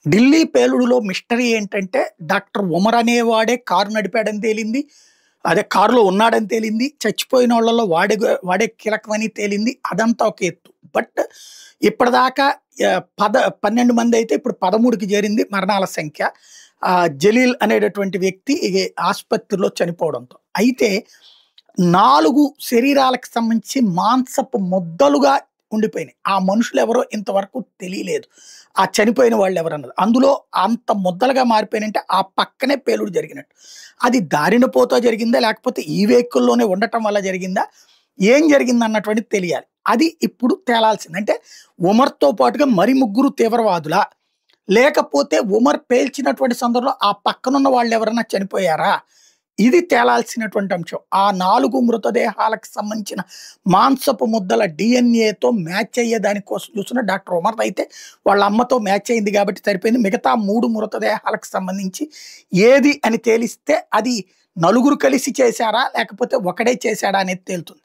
Delhi పేలుడులో mystery ఏంటంటే doctor Umar అనేవాడే car నడిపాడని తేలింది. అదే కారులో ఉన్నాడని తేలింది. చచ్చిపోయినోళ్ళలో వాడే కీలకమని తేలింది. అదంతా ఒక ఎత్తు. బట్ ఇప్పటిదాకా 12 మందయితే ఇప్పుడు 13కి చేరింది మరణాల సంఖ్య. జలీల్ అనేటటువంటి వ్యక్తి ఆసుపత్రిలో చనిపోవడంతో. అయితే 4 శరీరాలకు సంబంధించి మాంసపు ముద్దలుగా ఉండిపోయినాయి. ఆ మనుషులెవరో ఇంతవరకు తెలియలేదు. ఆ చనిపోయిన వాళ్ళెవరన్నది. అందులో అంత ముద్దలుగా మారిపోయినంటే ఆ పక్కనే పేలుడు జరిగినట్టు. అది దారిన పోతా జరిగిందా? లేకపోతే ఈ వెహికల్‌లోనే ఉండటం వల్ల జరిగిందా? ఏం జరిగిందన్నటువంటిది తెలియాలి. అది ఇప్పుడు తేలాల్సింది. అంటే ఉమర్‌తో పాటుగా మరి ముగ్గురు తీవ్రవాదులా? లేకపోతే ఉమర్ పేల్చినటువంటి సందర్భంలో ఆ పక్కనున్న వాళ్ళెవరన్నా చనిపోయారా? ఇది తేలాల్సినటువంటి అంశం. ఆ 4 మృతదేహాలకు సంబంధించిన మాంసపు ముద్దల డీఎన్ఏతో మ్యాచ్ అయ్యే దాని కోసం చూస్తున్న డాక్టర్ ఉమర్‌దయితే వాళ్ళ అమ్మతో మ్యాచ్ అయింది కాబట్టి సరిపోయింది. మిగతా 3 మృతదేహాలకు సంబంధించి ఏది అని తేలిస్తే అది నలుగురు కలిసి చేశారా? లేకపోతే ఒకడే చేశాడా అనేది తేలుతుంది.